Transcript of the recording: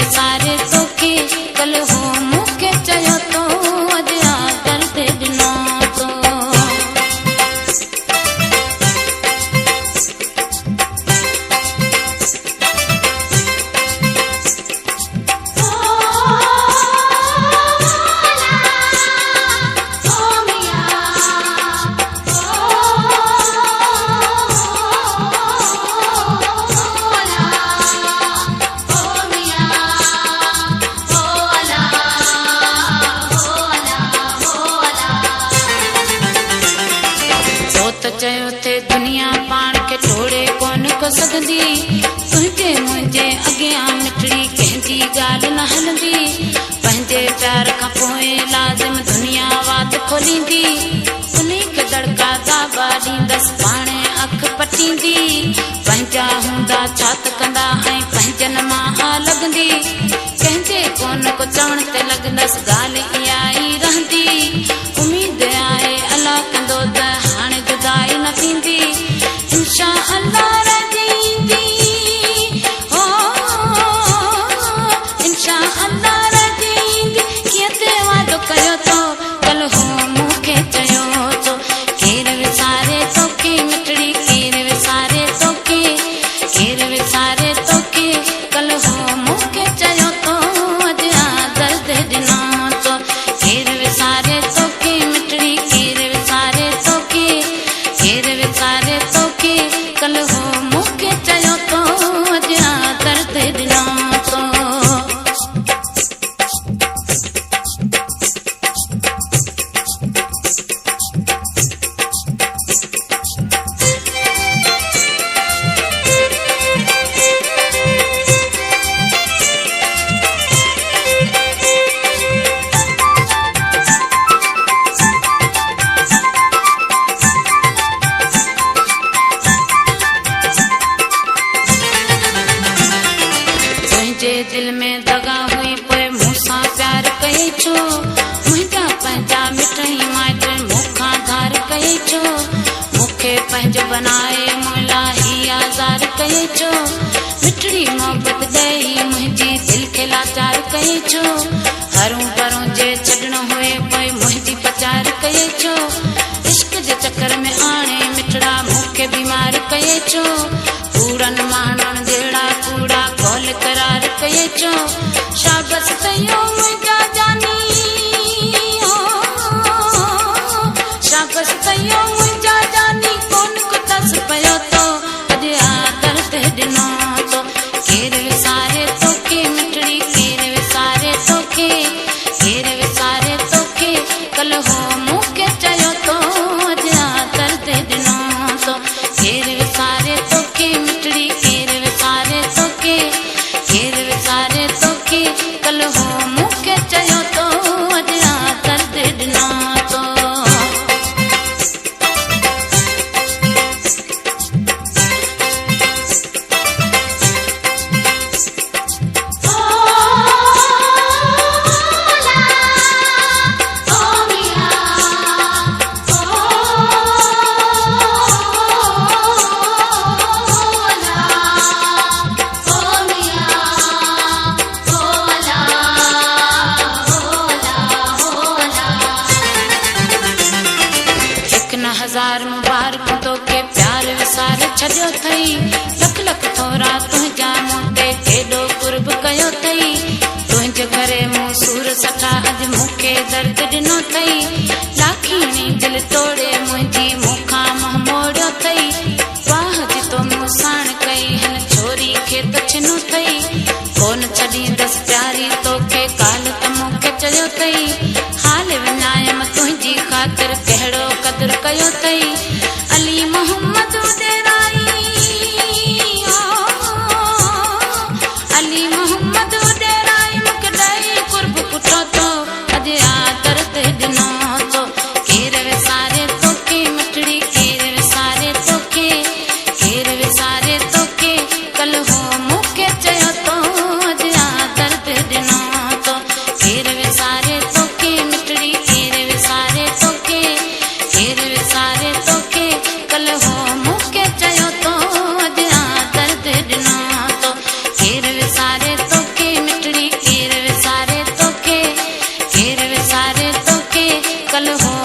विसारे तोखे कल हो मूंखे चयो तो अॼु आदर ते ॾिनो तो। चयो थे दुनिया पाण के टोड़े कोन को सघंदी तुंहिंजे मुंहिंजे अॻियां मिठड़ी कंहिंजी ॻाल्हि न हलंदी पंहिंजे प्यार खां पोइ लाज़िम दुनिया वात खोलींदी उन्ही खे दड़का दाबा ॾींदसि पाणे अख पटींदी पंहिंजा हूंदा छा त कंदा ऐं पंहिंजनि मां आ लॻंदी कंहिंजे कोन को चवण ते लॻंदसि ॻाल्हि इहा ई रहंदी उम्मीद आहे अलाह कंदो त हाणे जुदाई न थींदी इंशा अल्लाह रजींदी हो इंशा अल्लाह रजींदी कीअं ते वादो कयो तो कल हो मूंखे चयो तो केर विसारे तोखे मिठड़ी केर विसारे तोखे केर विसारे तोखे कल हो मूंखे चयो तो अॼु आदर ते ॾिनो तो केर विसारे तोखे मिठड़ी केर विसारे तोखे केर विसारे तोखे कल हो मूंखे चयो तो अॼु आदर ते ॾिनो तो। दिल में दगा हुई पोइ मूंसां प्यार कई छो मुंहिंजा पंहिंजा मिटई माइट मूंखां धार कई छो मूंखे पंहिंजो बनाए मोला ही आज़ार कई छो मिठड़ी मोहबत ॾेई मुंहिंजी दिल खे लाचार कई छो हरूं भरूं जे छॾणो हुए पोइ मुंहिंजी पचार कई छो इश्क जे चक्कर में आणे मिठड़ा मूंखे बीमार कई छो कूड़नि माण्हुनि जहिड़ा कूड़ा कौल करार कई छो शाबस कयो मुंहिंजा जानी हो शाबस कयो मुंहिंजा जानी कोन को तस पियो तो अॼु आदर ते ॾिनो तो केर विसारे तोखे मिठड़ी केर विसारे तोखे केर विसारे तोखे कल हो मूंखे चयो तो अॼु आदर ते ॾिनो तो केर विसारे तोखे मिठड़ी केर विसारे तोखे केर विसारे तोखे कल हो मूंखे चयो तो अॼु आदर ते ॾिनो तो। हजार मुबारक तोखे प्यार विसारे छॾियो थई लख लख थोरा तुंहिंजा मूं ते केॾो कुर्ब कयो थई तुंहिंजे करे मूं सूर सटा अॼु मूंखे दर्द ॾिनो थई लाखीणी दिल तोड़े मुंहिंजी मूंखां मुंहुं मोड़ियो थई वाह जी तो मूं साण कई हिन छोरी खे त छिनो थई कोन छॾींदसि प्यारी तोखे काल त मूंखे चयो थई हाल विञायम तुंहिंजी ख़ातिर कहिड़ो कदुर कयो थई अली मोहम्मद उॾेराई अली मोहम्मद उॾेराई मूंखे ॾेई कुर्ब पुठो तो अॼु आदर ते ॾिनो तो केर विसारे तोखे मिठड़ी केर विसारे तोखे केर विसारे तोखे कल हो मूंखे चयो तो अॼु आदर ते ॾिनो तो केर विसारे तोखे मिठड़ी केर विसारे तोखे केर विसारे तोखे कल हो